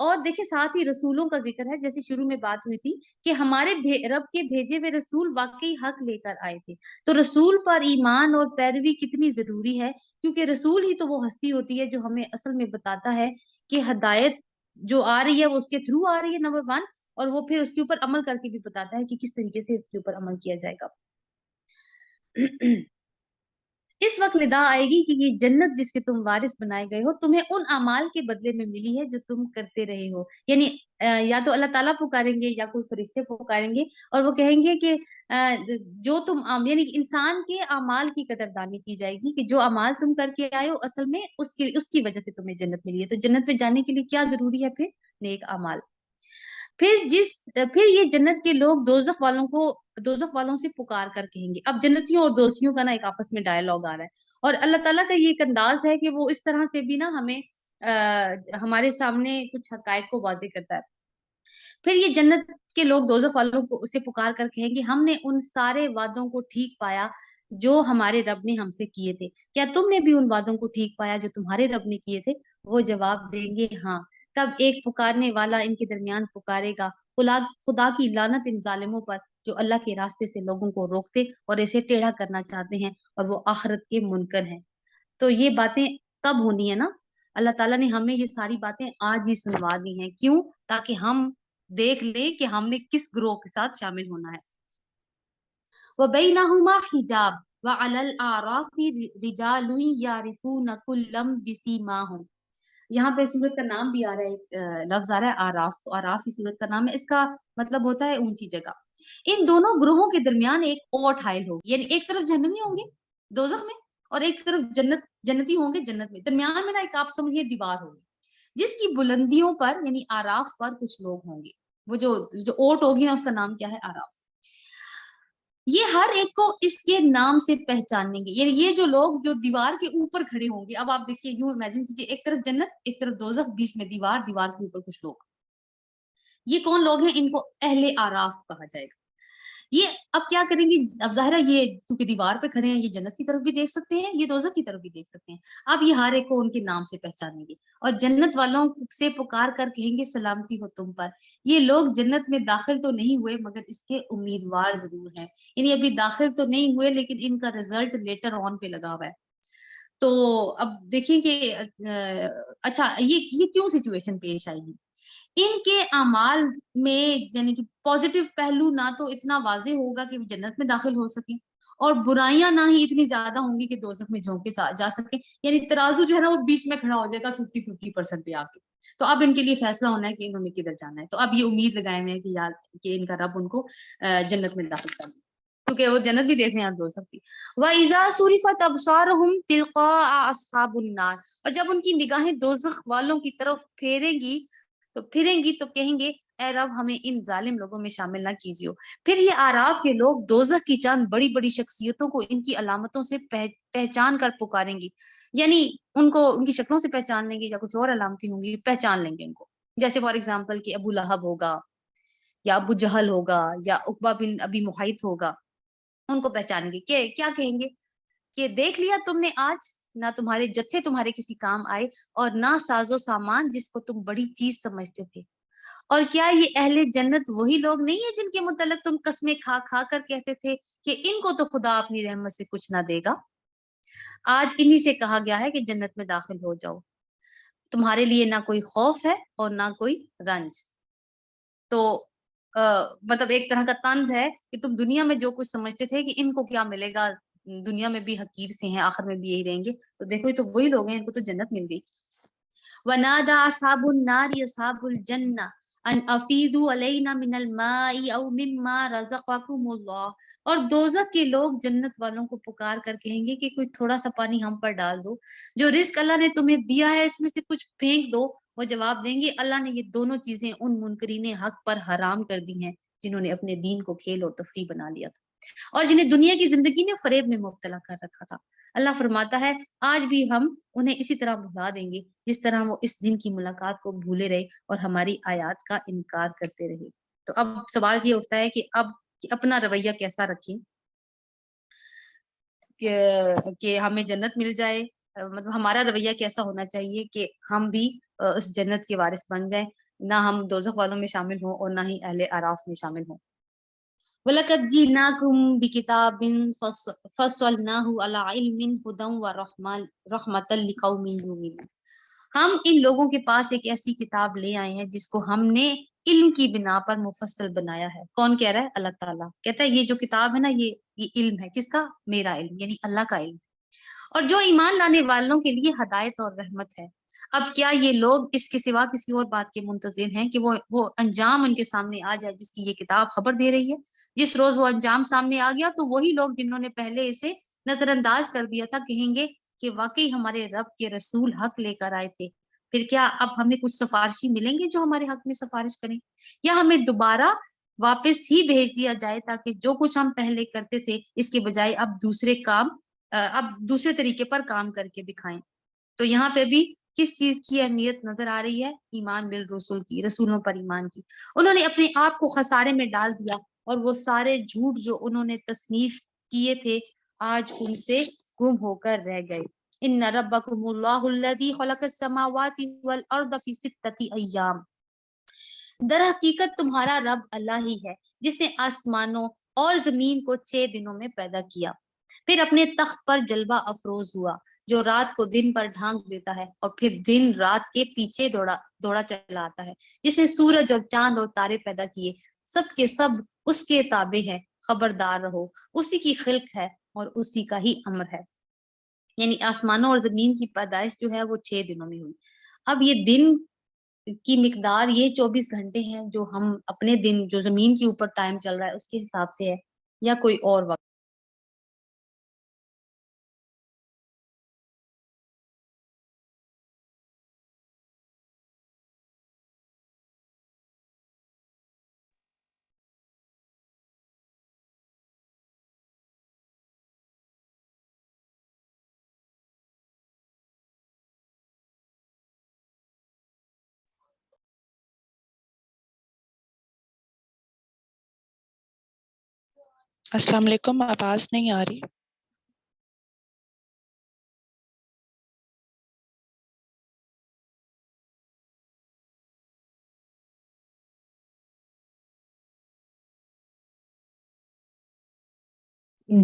اور دیکھیں ساتھ ہی رسولوں کا ذکر ہے، جیسے شروع میں بات ہوئی تھی کہ ہمارے رب کے بھیجے ہوئے رسول واقعی حق لے کر آئے تھے. تو رسول پر ایمان اور پیروی کتنی ضروری ہے، کیونکہ رسول ہی تو وہ ہستی ہوتی ہے جو ہمیں اصل میں بتاتا ہے کہ ہدایت جو آ رہی ہے وہ اس کے تھرو آ رہی ہے، نمبر ون، اور وہ پھر اس کے اوپر عمل کر کے بھی بتاتا ہے کہ کس طریقے سے اس کے اوپر عمل کیا جائے گا. اس وقت ندا آئے گی کہ یہ جنت جس کے تم وارث بنائے گئے ہو تمہیں ان اعمال کے بدلے میں ملی ہے جو تم کرتے رہے ہو. یعنی یا تو اللہ تعالیٰ پکاریں گے یا کوئی فرشتے پکاریں گے اور وہ کہیں گے کہ جو تم یعنی انسان کے اعمال کی قدردانی کی جائے گی کہ جو اعمال تم کر کے آئے ہو اصل میں اس کی وجہ سے تمہیں جنت ملی ہے. تو جنت میں جانے کے لیے کیا ضروری ہے؟ پھر نیک اعمال. پھر یہ جنت کے لوگ دوزخ والوں سے پکار کر کہیں گے. اب جنتیوں اور دوزخیوں کا نا ایک آپس میں ڈائلاگ آ رہا ہے، اور اللہ تعالیٰ کا یہ ایک انداز ہے کہ وہ اس طرح سے بھی نا ہمیں ہمارے سامنے کچھ حقائق کو واضح کرتا ہے. پھر یہ جنت کے لوگ دوزخ والوں کو اسے پکار کر کہیں گے ہم نے ان سارے وعدوں کو ٹھیک پایا جو ہمارے رب نے ہم سے کیے تھے، کیا تم نے بھی ان وعدوں کو ٹھیک پایا جو تمہارے رب نے کیے تھے؟ وہ جواب دیں گے ہاں. تب ایک پکارنے والا ان کے درمیان پکارے گا خدا کی لعنت ان ظالموں پر جو اللہ کے راستے سے لوگوں کو روکتے اور اسے ٹیڑھا کرنا چاہتے ہیں اور وہ آخرت کے منکر ہیں. تو یہ باتیں کب ہونی ہے نا؟ اللہ تعالیٰ نے ہمیں یہ ساری باتیں آج ہی سنوا دی ہیں. کیوں؟ تاکہ ہم دیکھ لیں کہ ہم نے کس گروہ کے ساتھ شامل ہونا ہے. وَبَيْنَهُمَا حِجَابٌ وَعَلَى الْأَعْرَافِ رِجَالٌ يَعْرِفُونَ كُلًّا بِسِيمَاهُمْ. یہاں پہ سورت کا نام بھی آ رہا ہے، ایک لفظ آ رہا ہے آراف. تو آراف ہی سورت کا نام ہے، اس کا مطلب ہوتا ہے اونچی جگہ. ان دونوں گروہوں کے درمیان ایک اوٹ حائل ہوگی، یعنی ایک طرف جہنمی ہوں گے دوزخ میں اور ایک طرف جنتی ہوں گے جنت میں. درمیان میں نا ایک آپ سمجھیے دیوار ہوگی جس کی بلندیوں پر یعنی آراف پر کچھ لوگ ہوں گے. وہ جو اوٹ ہوگی نا اس کا نام کیا ہے؟ آراف. یہ ہر ایک کو اس کے نام سے پہچانیں گے. یعنی یہ جو لوگ جو دیوار کے اوپر کھڑے ہوں گے، اب آپ دیکھیے یوں امیجن کیجیے، ایک طرف جنت ایک طرف دوزخ، بیچ میں دیوار کے اوپر کچھ لوگ. یہ کون لوگ ہیں؟ ان کو اہل آراف کہا جائے گا. یہ اب کیا کریں گے؟ اب ظاہر ہے یہ کیونکہ دیوار پہ کھڑے ہیں، یہ جنت کی طرف بھی دیکھ سکتے ہیں، یہ دوزخ کی طرف بھی دیکھ سکتے ہیں. اب یہ ہر ایک کو ان کے نام سے پہچانیں گے اور جنت والوں سے پکار کر کہیں گے سلامتی ہو تم پر. یہ لوگ جنت میں داخل تو نہیں ہوئے مگر اس کے امیدوار ضرور ہیں. یعنی ابھی داخل تو نہیں ہوئے لیکن ان کا رزلٹ لیٹر آن پہ لگا ہوا ہے. تو اب دیکھیں کہ اچھا یہ کیوں سچویشن پیش آئی گی؟ ان کے اعمال میں یعنی کہ پازیٹیو پہلو نہ تو اتنا واضح ہوگا کہ وہ جنت میں داخل ہو سکیں، اور برائیاں نہ ہی اتنی زیادہ ہوں گی کہ دوزخ میں جھونکے جا سکیں. یعنی ترازو جو ہے نا وہ بیچ میں کھڑا ہو جائے گا 50-50% پہ آ کے. تو اب ان کے لیے فیصلہ ہونا ہے کہ انہوں نے کدھر جانا ہے. تو اب یہ امید لگائے ہوئے ہیں کہ یار کہ ان کا رب ان کو جنت میں داخل کر دے، کیونکہ وہ جنت بھی دیکھنے اور دوزخ بھی. وَإِذَا صُرِفَتْ أَبْصَارُهُمْ تِلْقَاءَ أَصْحَابِ النَّارِ. اور جب ان کی نگاہیں دوزخ والوں کی طرف پھریں گی تو کہیں گے اے رب ہمیں ان ظالم لوگوں میں شامل نہ کیجیے. پھر یہ آراف کے لوگ دوزخ کی چند بڑی بڑی شخصیتوں کو ان کی علامتوں سے پہچان کر پکاریں گی. یعنی ان کو ان کی شکلوں سے پہچان لیں گے یا کچھ اور علامتیں ہوں گی، پہچان لیں گے ان کو. جیسے فار ایگزامپل کہ ابو لہب ہوگا یا ابو جہل ہوگا یا عقبہ بن ابی معیط ہوگا. ان کو پہچانیں گے کہ کیا کہیں گے کہ دیکھ لیا تم نے آج نہ تمہارے جتھے تمہارے کسی کام آئے اور نہ ساز و سامان جس کو تم بڑی چیز سمجھتے تھے. اور کیا یہ اہل جنت وہی لوگ نہیں ہیں جن کے متعلق تم قسمیں کھا کھا کر کہتے تھے کہ ان کو تو خدا اپنی رحمت سے کچھ نہ دے گا؟ آج انہی سے کہا گیا ہے کہ جنت میں داخل ہو جاؤ، تمہارے لیے نہ کوئی خوف ہے اور نہ کوئی رنج. تو مطلب ایک طرح کا طنز ہے کہ تم دنیا میں جو کچھ سمجھتے تھے کہ ان کو کیا ملے گا، دنیا میں بھی حقیر سے ہیں، آخر میں بھی یہی رہیں گے. تو دیکھو یہ تو وہی لوگ ہیں، ان کو تو جنت مل گئی. وَنَادَى أَصْحَابُ النَّارِ أَصْحَابَ الْجَنَّةِ أَنْ أَفِيضُوا عَلَيْنَا مِنَ الْمَاءِ أَوْ مِمَّا رَزَقَكُمُ اللَّهُ. اور دوزخ کے لوگ جنت والوں کو پکار کر کہیں گے کہ کوئی تھوڑا سا پانی ہم پر ڈال دو، جو رزق اللہ نے تمہیں دیا ہے اس میں سے کچھ پھینک دو. وہ جواب دیں گے اللہ نے یہ دونوں چیزیں ان منکرین حق پر حرام کر دی ہیں جنہوں نے اپنے دین کو کھیل اور تفریح بنا لیا تھا اور جنہیں دنیا کی زندگی نے فریب میں مبتلا کر رکھا تھا. اللہ فرماتا ہے آج بھی ہم انہیں اسی طرح بھلا دیں گے جس طرح وہ اس دن کی ملاقات کو بھولے رہے اور ہماری آیات کا انکار کرتے رہے. تو اب سوال یہ اٹھتا ہے کہ اب اپنا رویہ کیسا رکھیں کہ ہمیں جنت مل جائے. مطلب ہمارا رویہ کیسا ہونا چاہیے کہ ہم بھی اس جنت کے وارث بن جائیں. نہ ہم دوزخ والوں میں شامل ہوں اور نہ ہی اہل اعراف میں شامل ہوں۔ وَلَقَدْ جِئْنَاكُمْ بِكِتَابٍ فَصَّلْنَاهُ عَلَىٰ عِلْمٍ هُدًى وَرَحْمَةً لِقَوْمٍ يُؤْمِنُونَ۔ ہم ان لوگوں کے پاس ایک ایسی کتاب لے آئے ہیں جس کو ہم نے علم کی بنا پر مفصل بنایا ہے۔ کون کہہ رہا ہے؟ اللہ تعالیٰ کہتا ہے یہ جو کتاب ہے نا، یہ علم ہے۔ کس کا؟ میرا علم، یعنی اللہ کا علم، اور جو ایمان لانے والوں کے لیے ہدایت اور رحمت ہے۔ اب کیا یہ لوگ اس کے سوا کسی اور بات کے منتظر ہیں کہ وہ انجام ان کے سامنے آ جائے جس کی یہ کتاب خبر دے رہی ہے؟ جس روز وہ انجام سامنے آ گیا تو وہی لوگ جنہوں نے پہلے اسے نظر انداز کر دیا تھا کہیں گے کہ واقعی ہمارے رب کے رسول حق لے کر آئے تھے، پھر کیا اب ہمیں کچھ سفارشی ملیں گے جو ہمارے حق میں سفارش کریں، یا ہمیں دوبارہ واپس ہی بھیج دیا جائے تاکہ جو کچھ ہم پہلے کرتے تھے اس کے بجائے اب دوسرے طریقے پر کام کر کے دکھائیں۔ تو یہاں پہ بھی کس چیز کی اہمیت نظر آ رہی ہے؟ ایمان بالرسول کی، رسولوں پر ایمان کی۔ انہوں نے اپنے آپ کو خسارے میں ڈال دیا اور وہ سارے جھوٹ جو انہوں نے تصنیف کیے تھے آج ان سے گم ہو کر رہ گئے۔ ان ربکم اللہ الذی خلق السماوات والارض فی ستۃ ایام۔ در حقیقت تمہارا رب اللہ ہی ہے جس نے آسمانوں اور زمین کو 6 دنوں میں پیدا کیا، پھر اپنے تخت پر جلوہ افروز ہوا، جو رات کو دن پر ڈھانک دیتا ہے اور پھر دن رات کے پیچھے دوڑا چلا آتا ہے، جس نے سورج اور چاند اور تارے پیدا کیے، سب کے سب اس کے تابع ہے، خبردار رہو، اسی کی خلق ہے اور اسی کا ہی امر ہے۔ یعنی آسمانوں اور زمین کی پیدائش جو ہے وہ 6 دنوں میں ہوئی۔ اب یہ دن کی مقدار یہ 24 گھنٹے ہیں جو ہم اپنے دن جو زمین کے اوپر ٹائم چل رہا ہے اس کے حساب سے ہے، یا کوئی اور وقت؟ السلام علیکم، آواز نہیں آ رہی۔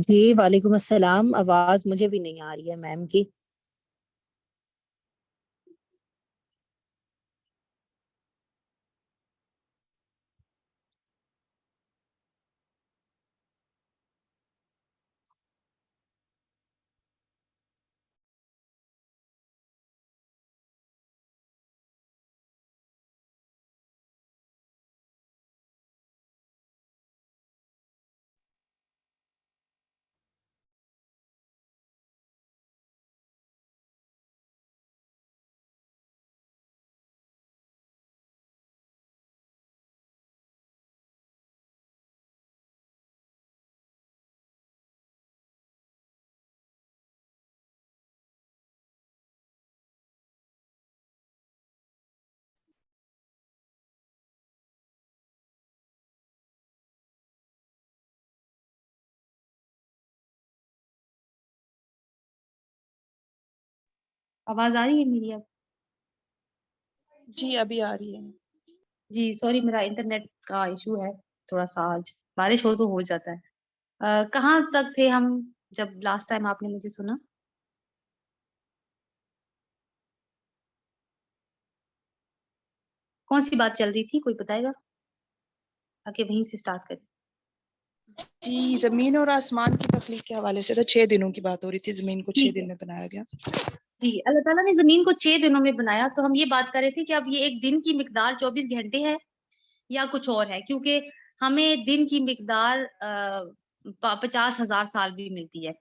جی وعلیکم السلام، آواز مجھے بھی نہیں آ رہی ہے میم کی۔ آواز آ رہی ہے میری اب؟ جی ابھی آ رہی ہے۔ جی سوری، میرا انٹرنیٹ کا ایشو ہے تھوڑا سا، آج بارش ہو تو ہو جاتا ہے۔ کہاں تک تھے ہم جب لاسٹ ٹائم آپ نے مجھے سنا؟ کون سی بات چل رہی تھی، کوئی بتائے گا تاکہ وہیں سے سٹارٹ کریں؟ جی زمین اور آسمان کی تخلیق کے حوالے سے تو 6 دنوں کی بات ہو رہی تھی، زمین کو 6 ٹھیک دن ہے میں بنایا گیا۔ جی، اللہ تعالیٰ نے زمین کو 6 دنوں میں بنایا، تو ہم یہ بات کر رہے تھے کہ اب یہ ایک دن کی مقدار 24 گھنٹے ہے یا کچھ اور ہے، کیونکہ ہمیں دن کی مقدار 50,000 سال بھی ملتی ہے،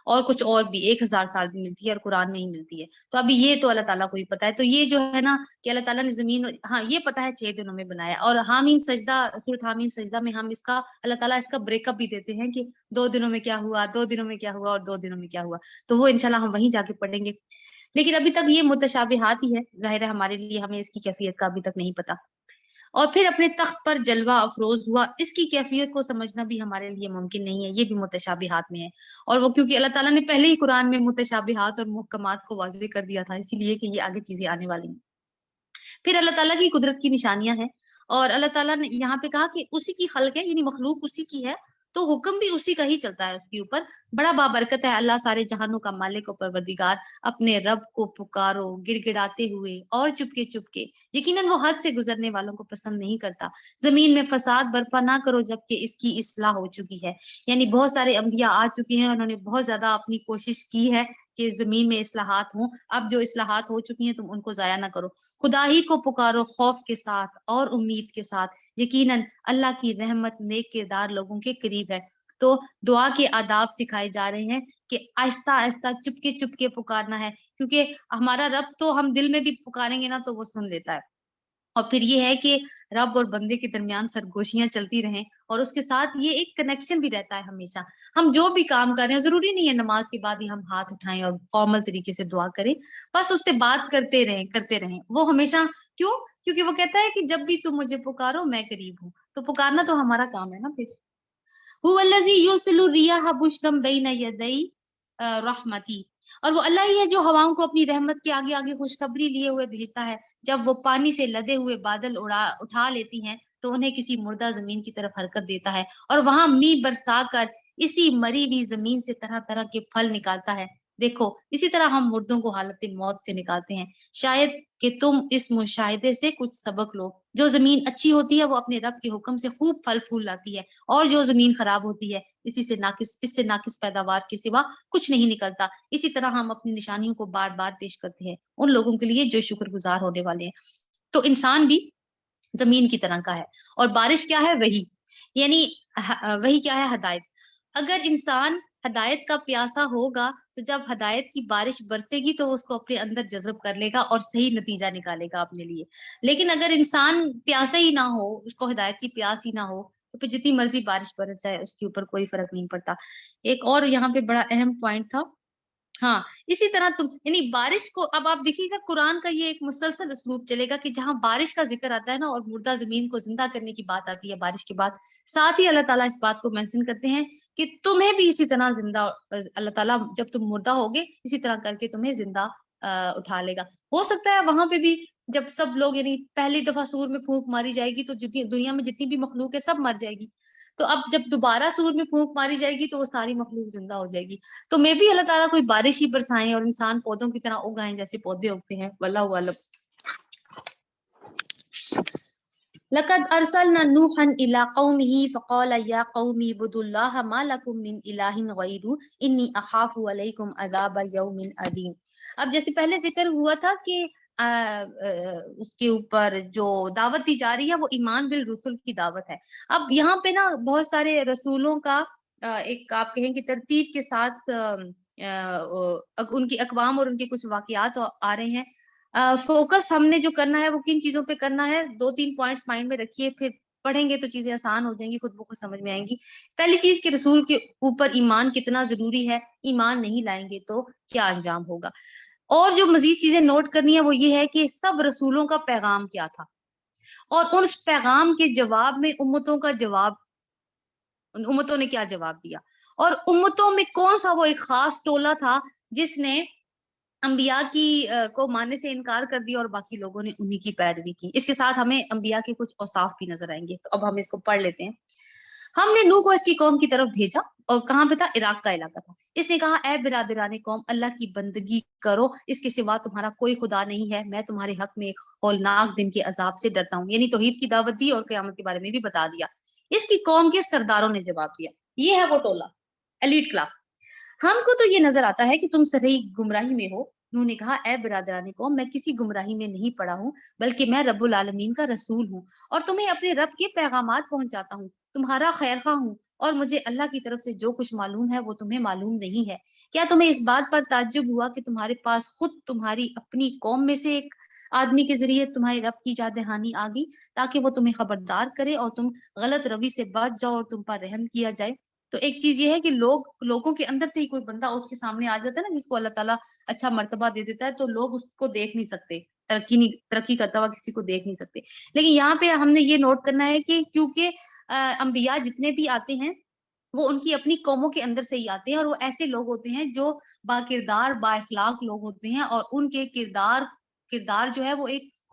اور کچھ اور بھی 1,000 سال بھی ملتی ہے، اور قرآن میں ہی ملتی ہے۔ تو ابھی یہ تو اللہ تعالیٰ کو ہی پتا ہے۔ تو یہ جو ہے نا کہ اللہ تعالیٰ نے زمین، ہاں یہ پتا ہے 6 دنوں میں بنایا، اور حامیم سجدہ، سورۃ حامیم سجدہ میں ہم اس کا، اللہ تعالیٰ اس کا بریک اپ بھی دیتے ہیں کہ 2 دنوں میں کیا ہوا، 2 دنوں میں کیا ہوا، اور 2 دنوں میں کیا ہوا۔ تو وہ انشاءاللہ ہم وہیں جا کے پڑھیں گے، لیکن ابھی تک یہ متشابہات ہی ہے، ظاہر ہے ہمارے لیے، ہمیں اس کی کیفیت کا ابھی تک نہیں پتا۔ اور پھر اپنے تخت پر جلوہ افروز ہوا، اس کی کیفیت کو سمجھنا بھی ہمارے لیے ممکن نہیں ہے، یہ بھی متشابہات میں ہے۔ اور وہ کیونکہ اللہ تعالیٰ نے پہلے ہی قرآن میں متشابہات اور محکمات کو واضح کر دیا تھا، اسی لیے کہ یہ آگے چیزیں آنے والی ہیں۔ پھر اللہ تعالیٰ کی قدرت کی نشانیاں ہیں، اور اللہ تعالیٰ نے یہاں پہ کہا کہ اسی کی خلق ہے، یعنی مخلوق اسی کی ہے، تو حکم بھی اسی کا ہی چلتا ہے اس کے اوپر۔ بڑا بابرکت ہے اللہ سارے جہانوں کا مالک و پروردگار، اپنے رب کو پکارو گڑ گڑاتے ہوئے اور چپکے چپکے، یقیناً وہ حد سے گزرنے والوں کو پسند نہیں کرتا۔ زمین میں فساد برپا نہ کرو جبکہ اس کی اصلاح ہو چکی ہے، یعنی بہت سارے انبیاء آ چکے ہیں، انہوں نے بہت زیادہ اپنی کوشش کی ہے کہ زمین میں اصلاحات ہوں، اب جو اصلاحات ہو چکی ہیں تم ان کو ضائع نہ کرو۔ خدا ہی کو پکارو خوف کے ساتھ اور امید کے ساتھ، یقیناً اللہ کی رحمت نیک کردار لوگوں کے قریب ہے۔ تو دعا کے آداب سکھائے جا رہے ہیں کہ آہستہ آہستہ چپکے چپکے پکارنا ہے، کیونکہ ہمارا رب تو ہم دل میں بھی پکاریں گے نا تو وہ سن لیتا ہے۔ اور پھر یہ ہے کہ رب اور بندے کے درمیان سرگوشیاں چلتی رہیں، اور اس کے ساتھ یہ ایک کنیکشن بھی رہتا ہے ہمیشہ۔ ہم جو بھی کام کر رہے ہیں، ضروری نہیں ہے نماز کے بعد ہی ہم ہاتھ اٹھائیں اور فارمل طریقے سے دعا کریں، بس اس سے بات کرتے رہیں وہ ہمیشہ۔ کیوں؟ کیونکہ وہ کہتا ہے کہ جب بھی تم مجھے پکارو میں قریب ہوں، تو پکارنا تو ہمارا کام ہے نا پھر۔ هو الذی یرسل الریاح بشرا بین یدی رحمتی، اور وہ اللہ ہی ہے جو ہواؤں کو اپنی رحمت کے آگے آگے خوشخبری لیے ہوئے بھیجتا ہے۔ جب وہ پانی سے لدے ہوئے بادل اٹھا لیتی ہیں تو انہیں کسی مردہ زمین کی طرف حرکت دیتا ہے، اور وہاں می برسا کر اسی مری ہوئی زمین سے طرح طرح کے پھل نکالتا ہے۔ دیکھو اسی طرح ہم مردوں کو حالت موت سے نکالتے ہیں، شاید کہ تم اس مشاہدے سے کچھ سبق لو۔ جو زمین اچھی ہوتی ہے وہ اپنے رب کے حکم سے خوب پھل پھول لاتی ہے، اور جو زمین خراب ہوتی ہے اس سے ناقص پیداوار کے سوا کچھ نہیں نکلتا۔ اسی طرح ہم اپنی نشانیوں کو بار بار پیش کرتے ہیں ان لوگوں کے لیے جو شکر گزار ہونے والے ہیں۔ تو انسان بھی زمین کی طرح کا ہے، اور بارش کیا ہے؟ وہی، یعنی وہی کیا ہے؟ ہدایت۔ اگر انسان ہدایت کا پیاسا ہوگا تو جب ہدایت کی بارش برسے گی تو اس کو اپنے اندر جذب کر لے گا اور صحیح نتیجہ نکالے گا اپنے لیے۔ لیکن اگر انسان پیاسا ہی نہ ہو، اس کو ہدایت کی پیاس ہی نہ ہو، تو پھر جتنی مرضی بارش برس جائے اس کے اوپر کوئی فرق نہیں پڑتا۔ ایک اور یہاں پہ بڑا اہم پوائنٹ تھا، ہاں اسی طرح تم، یعنی بارش کو اب آپ دیکھیے گا قرآن کا یہ ایک مسلسل اسلوب چلے گا کہ جہاں بارش کا ذکر آتا ہے نا اور مردہ زمین کو زندہ کرنے کی بات آتی ہے بارش کے بعد، ساتھ ہی اللہ تعالیٰ اس بات کو مینشن کرتے ہیں کہ تمہیں بھی اسی طرح زندہ، اللہ تعالیٰ جب تم مردہ ہوگے اسی طرح کر کے تمہیں زندہ اٹھا لے گا۔ ہو سکتا ہے وہاں پہ بھی جب سب لوگ، یعنی پہلی دفعہ سور میں پھونک ماری جائے گی تو جتنی دنیا میں جتنی بھی مخلوق ہے سب مر جائے گی، تو اب جب دوبارہ سور میں پھونک ماری جائے گی تو وہ ساری مخلوق زندہ ہو جائے گی۔ تو میں بھی اللہ تعالیٰ کوئی بارش ہی برسائیں اور انسان پودوں کی طرح اگائیں جیسے پودے اگتے ہیں، واللہ اعلم۔ لقد ارسلنا نوحا الى قومه فقال يا قوم اعبدوا الله ما لكم من اله غيره اني اخاف عليكم عذاب يوم عظيم۔ اب جیسے پہلے ذکر ہوا تھا کہ اس کے اوپر جو دعوت دی جا رہی ہے وہ ایمان بالرسل کی دعوت ہے۔ اب یہاں پہ نا بہت سارے رسولوں کا ایک آپ کہیں کہ ترتیب کے ساتھ ان کی اقوام اور ان کے کچھ واقعات آ رہے ہیں۔ فوکس ہم نے جو کرنا ہے وہ کن چیزوں پہ کرنا ہے، 2-3 پوائنٹس مائنڈ میں رکھیے، پھر پڑھیں گے تو چیزیں آسان ہو جائیں گی، خود بخود سمجھ میں آئیں گی۔ پہلی چیز کہ رسول کے اوپر ایمان کتنا ضروری ہے، ایمان نہیں لائیں گے تو کیا انجام ہوگا۔ اور جو مزید چیزیں نوٹ کرنی ہے وہ یہ ہے کہ سب رسولوں کا پیغام کیا تھا، اور اس پیغام کے جواب میں امتوں نے کیا جواب دیا، اور امتوں میں کون سا وہ ایک خاص ٹولہ تھا جس نے انبیاء کی کو ماننے سے انکار کر دیا اور باقی لوگوں نے انہی کی پیروی کی۔ اس کے ساتھ ہمیں انبیاء کے کچھ اوصاف بھی نظر آئیں گے، تو اب ہم اس کو پڑھ لیتے ہیں۔ ہم نے نوح کو اس کی قوم کی طرف بھیجا، اور کہاں پہ تھا؟ عراق کا علاقہ تھا۔ اس نے کہا اے برادران قوم، اللہ کی بندگی کرو، اس کے سوا تمہارا کوئی خدا نہیں ہے، میں تمہارے حق میں ایک ہولناک دن کے عذاب سے ڈرتا ہوں، یعنی توحید کی دعوت دی اور قیامت کے بارے میں بھی بتا دیا۔ اس کی قوم کے سرداروں نے جواب دیا، یہ ہے وہ ٹولہ، ایلیٹ کلاس، ہم کو تو یہ نظر آتا ہے کہ تم صحیح گمراہی میں ہو۔ انہوں نے کہا اے برادران قوم، میں کسی گمراہی میں نہیں پڑا ہوں، بلکہ میں رب العالمین کا رسول ہوں اور تمہیں اپنے رب کے پیغامات پہنچاتا ہوں، تمہارا خیر خواہ ہوں، اور مجھے اللہ کی طرف سے جو کچھ معلوم ہے وہ تمہیں معلوم نہیں ہے۔ کیا تمہیں اس بات پر تعجب ہوا کہ تمہارے پاس خود تمہاری اپنی قوم میں سے ایک آدمی کے ذریعے تمہارے رب کی یاد دہانی آ گئی تاکہ وہ تمہیں خبردار کرے اور تم غلط روی سے بچ جاؤ اور تم پر رحم کیا جائے؟ تو ایک چیز یہ ہے کہ لوگوں کے اندر سے ہی کوئی بندہ اس کے سامنے آ جاتا ہے نا جس کو اللہ تعالیٰ اچھا مرتبہ دے دیتا ہے، تو لوگ اس کو دیکھ نہیں سکتے، ترقی کرتا ہوا کسی کو دیکھ نہیں سکتے۔ لیکن یہاں پہ ہم نے یہ نوٹ کرنا ہے کہ کیونکہ انبیاء جتنے بھی آتے ہیں وہ ان کی اپنی قوموں کے اندر سے ہی آتے ہیں، اور وہ ایسے لوگ ہوتے ہیں جو با کردار با اخلاق لوگ ہوتے ہیں، اور ان کے کردار جو ہے وہ ایک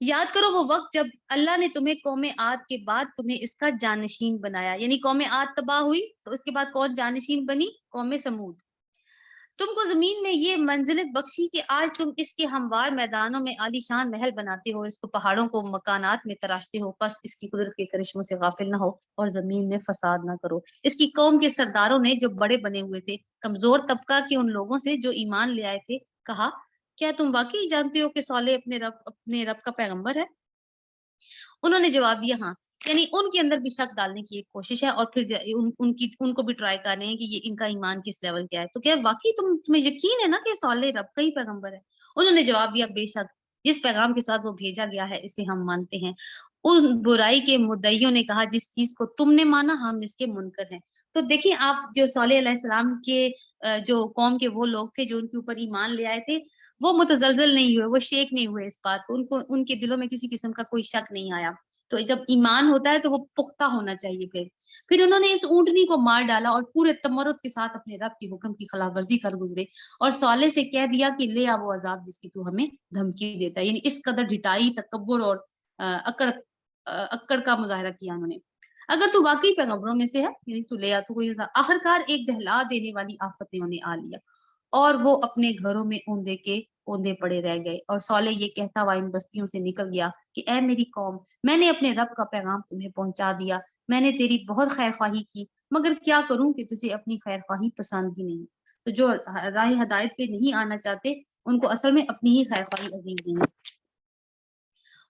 یاد کرو وہ وقت جب اللہ نے تمہیں قوم عاد کے بعد تمہیں اس کا جانشین بنایا، یعنی قوم عاد تباہ ہوئی تو اس کے بعد کون جانشین بنی؟ قوم سمود۔ تم کو زمین میں یہ منزلت بخشی کہ آج تم اس کے ہموار میدانوں میں عالی شان محل بناتے ہو، اس کو پہاڑوں کو مکانات میں تراشتے ہو، پس اس کی قدرت کے کرشموں سے غافل نہ ہو اور زمین میں فساد نہ کرو۔ اس کی قوم کے سرداروں نے جو بڑے بنے ہوئے تھے کمزور طبقہ کے ان لوگوں سے جو ایمان لے آئے تھے کہا، کیا تم واقعی جانتے ہو کہ صالح اپنے رب کا پیغمبر ہے؟ انہوں نے جواب دیا ہاں، یعنی ان کے اندر بھی شک ڈالنے کی ایک کوشش ہے اور پھر ان کو بھی ٹرائی کر رہے ہیں کہ یہ ان کا ایمان کس لیول کیا ہے۔ تو کیا واقعی تمہیں یقین ہے نا کہ صالح رب کا ہی پیغمبر ہے؟ انہوں نے جواب دیا بے شک، جس پیغام کے ساتھ وہ بھیجا گیا ہے اسے ہم مانتے ہیں۔ اس برائی کے مدعیوں نے کہا، جس چیز کو تم نے مانا ہم اس کے منکر ہیں۔ تو دیکھیں آپ، جو صالح علیہ السلام کے جو قوم کے وہ لوگ تھے جو ان کے اوپر ایمان لے آئے تھے، وہ متزلزل نہیں ہوئے، وہ شیک نہیں ہوئے اس بات کو، ان کے دلوں میں کسی قسم کا کوئی شک نہیں آیا۔ تو جب ایمان ہوتا ہے تو وہ پختہ ہونا چاہیے۔ پھر انہوں نے اس اونٹنی کو مار ڈالا اور پورے تمرد کے ساتھ اپنے رب کے حکم کی خلاف ورزی کر گزرے اور صالح سے کہہ دیا کہ لے آ وہ عذاب جس کی تو ہمیں دھمکی دیتا ہے، یعنی اس قدر ڈھٹائی، تکبر اور اکڑ کا مظاہرہ کیا انہوں نے۔ اگر تو واقعی پیغمبروں میں سے ہے، یعنی تو لے آ تو کوئی عذاب۔ آخرکار ایک دہلا دینے والی آفت نے انہیں آ لیا اور وہ اپنے گھروں میں اوندے پڑے رہ گئے، اور صالح یہ کہتا ہوا ان بستیوں سے نکل گیا کہ اے میری قوم، میں نے اپنے رب کا پیغام تمہیں پہنچا دیا، میں نے تیری بہت خیر خواہی کی، مگر کیا کروں کہ تجھے اپنی خیر خواہی پسند ہی نہیں۔ تو جو راہ ہدایت پہ نہیں آنا چاہتے ان کو اصل میں اپنی ہی خیر خواہی عظیم نہیں ہے۔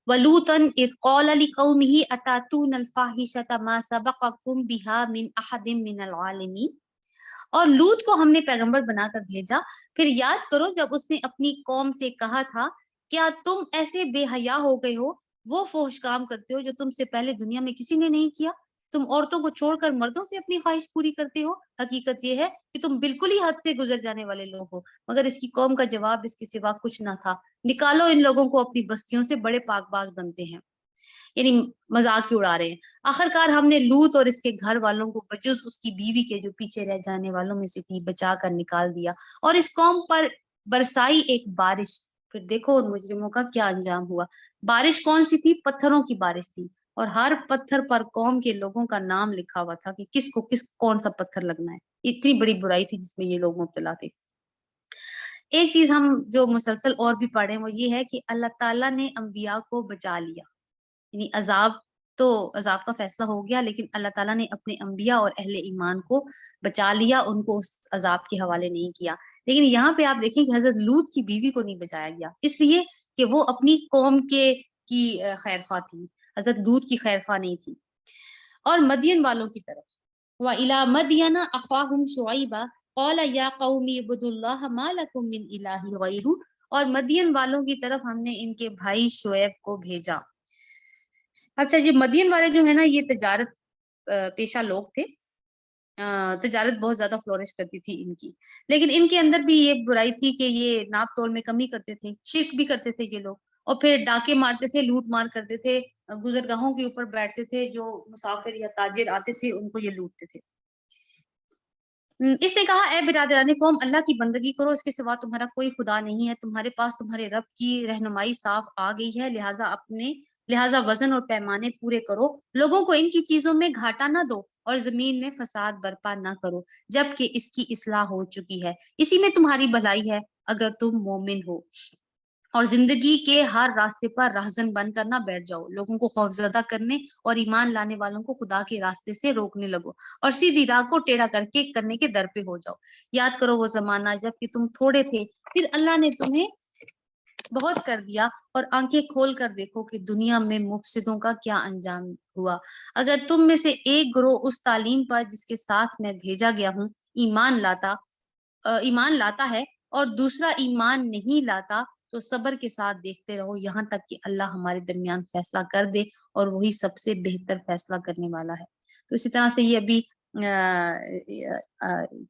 وَلُوطًا إِذْ قَالَ لِقَوْمِهِ أَتَأْتُونَ الْفَاحِشَةَ مَا سَبَقَكُم بِهَا مِنْ أَحَدٍ مِنَ الْعَالَمِينَ۔ اور لوط کو ہم نے پیغمبر بنا کر بھیجا، پھر یاد کرو جب اس نے اپنی قوم سے کہا تھا، کیا تم ایسے بے حیا ہو گئے ہو، وہ فحش کام کرتے ہو جو تم سے پہلے دنیا میں کسی نے نہیں کیا؟ تم عورتوں کو چھوڑ کر مردوں سے اپنی خواہش پوری کرتے ہو۔ حقیقت یہ ہے کہ تم بالکل ہی حد سے گزر جانے والے لوگ ہو۔ مگر اس کی قوم کا جواب اس کے سوا کچھ نہ تھا، نکالو ان لوگوں کو اپنی بستیوں سے، بڑے پاک باز بنتے ہیں، یعنی مذاق کیوں اڑا رہے ہیں۔ آخرکار ہم نے لوط اور اس کے گھر والوں کو بجز اس کی بیوی کے جو پیچھے رہ جانے والوں میں سے تھی بچا کر نکال دیا، اور اس قوم پر برسائی ایک بارش۔ پھر دیکھو ان مجرموں کا کیا انجام ہوا۔ بارش کون سی تھی؟ پتھروں کی بارش تھی، اور ہر پتھر پر قوم کے لوگوں کا نام لکھا ہوا تھا کہ کس کو کون سا پتھر لگنا ہے۔ اتنی بڑی برائی تھی جس میں یہ لوگ مبتلا تھے۔ ایک چیز ہم جو مسلسل اور بھی پڑھیں وہ یہ ہے کہ اللہ تعالیٰ نے انبیاء کو بچا لیا، یعنی عذاب کا فیصلہ ہو گیا، لیکن اللہ تعالیٰ نے اپنے انبیاء اور اہل ایمان کو بچا لیا، ان کو اس عذاب کے حوالے نہیں کیا۔ لیکن یہاں پہ آپ دیکھیں کہ حضرت لوط کی بیوی کو نہیں بچایا گیا، اس لیے کہ وہ اپنی قوم کی خیر خواہ تھی، حضرت لوط کی خیر خواہ نہیں تھی۔ اور مدین والوں کی طرف، وَإِلَى مَدْيَنَ أَخَاهُمْ شُعَيْبًا قَالَ يَا قَوْمِ اعْبُدُوا اللَّهَ مَا لَكُم مِّنْ إِلَٰهٍ غَيْرُهُ۔ اور مدین والوں کی طرف ہم نے ان کے بھائی شعیب کو بھیجا۔ اچھا جی، مدین والے جو ہے نا یہ تجارت پیشہ لوگ تھے، تجارت بہت زیادہ فلورش کرتی تھی ان کی، لیکن ان کے اندر بھی یہ برائی تھی کہ یہ ناپ تول میں کمی کرتے تھے، شرک بھی کرتے تھے یہ لوگ، اور پھر ڈاکے مارتے تھے، لوٹ مار کرتے تھے، گزرگاہوں کے اوپر بیٹھتے تھے، جو مسافر یا تاجر آتے تھے ان کو یہ لوٹتے تھے۔ اس نے کہا، اے برادران قوم، اللہ کی بندگی کرو، اس کے سوا تمہارا کوئی خدا نہیں ہے، تمہارے پاس تمہارے رب کی رہنمائی صاف آ گئی ہے، لہٰذا وزن اور پیمانے پورے کرو، لوگوں کو ان کی چیزوں میں گھاٹا نہ دو اور زمین میں فساد برپا نہ کرو جبکہ اس کی اصلاح ہو چکی ہے، اسی میں تمہاری بھلائی ہے اگر تم مومن ہو۔ اور زندگی کے ہر راستے پر راہزن بن کر نہ بیٹھ جاؤ، لوگوں کو خوفزدہ کرنے اور ایمان لانے والوں کو خدا کے راستے سے روکنے لگو، اور سیدھی راہ کو ٹیڑھا کرنے کے در پہ ہو جاؤ۔ یاد کرو وہ زمانہ جب کہ تم تھوڑے تھے، پھر اللہ نے تمہیں بہت کر دیا، اور آنکھیں کھول کر دیکھو کہ دنیا میں مفسدوں کا کیا انجام ہوا۔ اگر تم میں سے ایک گروہ اس تعلیم پر جس کے ساتھ میں بھیجا گیا ہوں ایمان لاتا ہے اور دوسرا ایمان نہیں لاتا، تو صبر کے ساتھ دیکھتے رہو یہاں تک کہ اللہ ہمارے درمیان فیصلہ کر دے، اور وہی سب سے بہتر فیصلہ کرنے والا ہے۔ تو اسی طرح سے یہ ابھی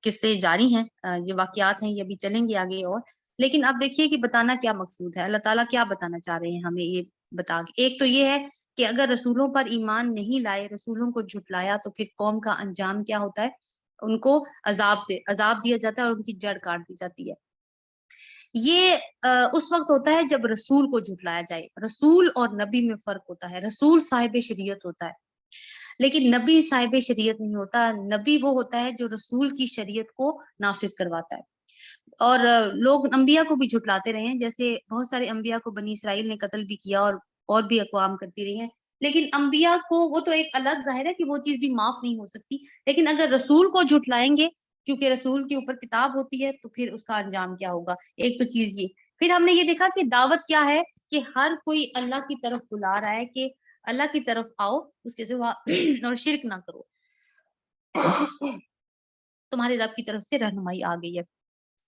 قصے جاری ہیں، یہ واقعات ہیں، یہ ابھی چلیں گے آگے اور، لیکن اب دیکھیے کہ بتانا کیا مقصود ہے، اللہ تعالیٰ کیا بتانا چاہ رہے ہیں ہمیں یہ بتا کے۔ ایک تو یہ ہے کہ اگر رسولوں پر ایمان نہیں لائے، رسولوں کو جھٹلایا، تو پھر قوم کا انجام کیا ہوتا ہے؟ ان کو عذاب دیا جاتا ہے اور ان کی جڑ کاٹ دی جاتی ہے۔ یہ اس وقت ہوتا ہے جب رسول کو جھٹلایا جائے. رسول اور نبی میں فرق ہوتا ہے. رسول صاحب شریعت ہوتا ہے لیکن نبی صاحب شریعت نہیں ہوتا. نبی وہ ہوتا ہے جو رسول کی شریعت کو نافذ کرواتا ہے. اور لوگ انبیاء کو بھی جھٹلاتے رہے ہیں, جیسے بہت سارے انبیاء کو بنی اسرائیل نے قتل بھی کیا اور بھی اقوام کرتی رہی ہیں. لیکن انبیاء کو وہ تو ایک الگ ظاہر ہے کہ وہ چیز بھی معاف نہیں ہو سکتی, لیکن اگر رسول کو جھٹلائیں گے کیونکہ رسول کے اوپر کتاب ہوتی ہے تو پھر اس کا انجام کیا ہوگا. ایک تو چیز یہ. پھر ہم نے یہ دیکھا کہ دعوت کیا ہے, کہ ہر کوئی اللہ کی طرف بلا رہا ہے کہ اللہ کی طرف آؤ, اس کے سوا اور شرک نہ کرو. تمہارے رب کی طرف سے رہنمائی آ گئی ہے.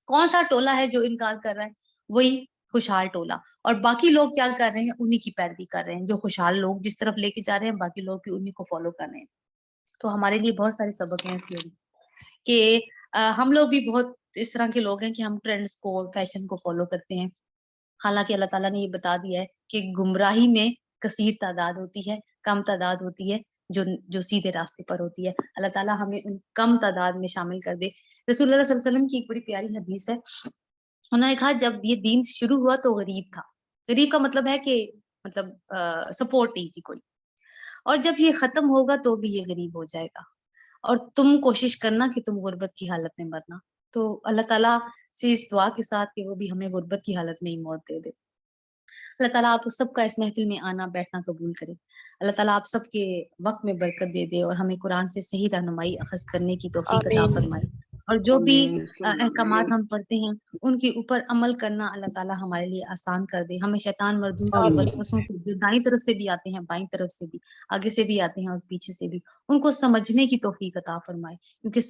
کون سا ٹولہ ہے جو انکار کر رہا ہے؟ وہی خوشحال ٹولہ. اور باقی لوگ کیا کر رہے ہیں؟ انہی کی پیروی کر رہے ہیں. جو خوشحال لوگ جس طرف لے کے جا رہے ہیں باقی لوگ بھی انہی کو فالو کر رہے ہیں. تو ہمارے لیے بہت سارے سبق ہیں اس لیے کہ ہم لوگ بھی بہت اس طرح کے لوگ ہیں کہ ہم ٹرینڈز کو فیشن کو فالو کرتے ہیں. حالانکہ اللہ تعالیٰ نے یہ بتا دیا ہے کہ گمراہی میں کثیر تعداد ہوتی ہے, کم تعداد ہوتی ہے جو سیدھے راستے پر ہوتی ہے. اللہ تعالیٰ ہمیں ان کم تعداد میں شامل کر دے. رسول اللہ صلی اللہ علیہ وسلم کی ایک بڑی پیاری حدیث ہے. انہوں نے کہا جب یہ دین شروع ہوا تو غریب تھا. غریب کا مطلب ہے کہ مطلب سپورٹ نہیں تھی کوئی, اور جب یہ ختم ہوگا تو بھی یہ غریب ہو جائے گا, اور تم کوشش کرنا کہ تم غربت کی حالت میں مرنا. تو اللہ تعالیٰ سے اس دعا کے ساتھ کہ وہ بھی ہمیں غربت کی حالت میں ہی موت دے دے. اللہ تعالیٰ آپ سب کا اس محفل میں آنا بیٹھنا قبول کرے. اللہ تعالیٰ آپ سب کے وقت میں برکت دے دے اور ہمیں قرآن سے صحیح رہنمائی اخذ کرنے کی توفیق عطا آمین. فرمائے. اور جو بھی احکامات ہم پڑھتے ہیں ان کے اوپر عمل کرنا اللہ تعالیٰ ہمارے لیے آسان کر دے. ہمیں شیطان مردود کے وسوسوں سے جو دائیں طرف سے بھی آتے ہیں بائیں طرف سے بھی آگے سے بھی آتے ہیں اور پیچھے سے بھی, ان کو سمجھنے کی توفیق عطا فرمائے. کیونکہ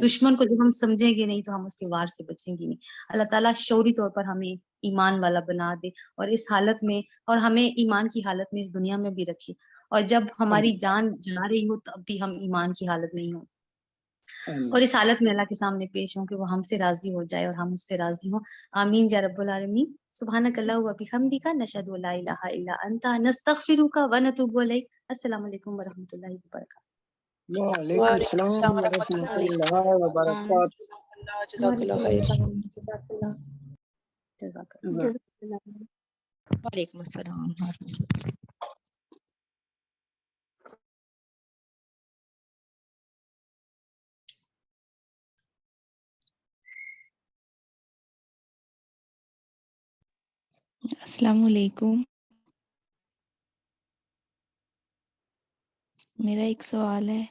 دشمن کو جب ہم سمجھیں گے نہیں تو ہم اس کے وار سے بچیں گے نہیں. اللہ تعالیٰ شعوری طور پر ہمیں ایمان والا بنا دے اور اس حالت میں, اور ہمیں ایمان کی حالت میں اس دنیا میں بھی رکھے, اور جب ہماری جان جا رہی ہو تب بھی ہم ایمان کی حالت نہیں ہوں, اور اس حالت میں اللہ کے سامنے پیش ہوں کہ وہ ہم سے راضی ہو جائے اور ہم اس سے راضی ہوں. آمین یا رب العالمین. سبحانک اللہم و بحمدک نشہد ان لا الہ الا انت نستغفرک و نتوب الیک. السلام علیکم ورحمۃ اللہ وبرکاتہ. وعلیکم وعلیکم السلام السلام ورحمۃ ورحمۃ اللہ اللہ وبرکاتہ. اللہ. جزاک اللہ وعلیکم خیر. السلام. جزاک اللہ. جزاک اللہ. جزاک اللہ. وعلیکم السلام. السلام علیکم. میرا ایک سوال ہے.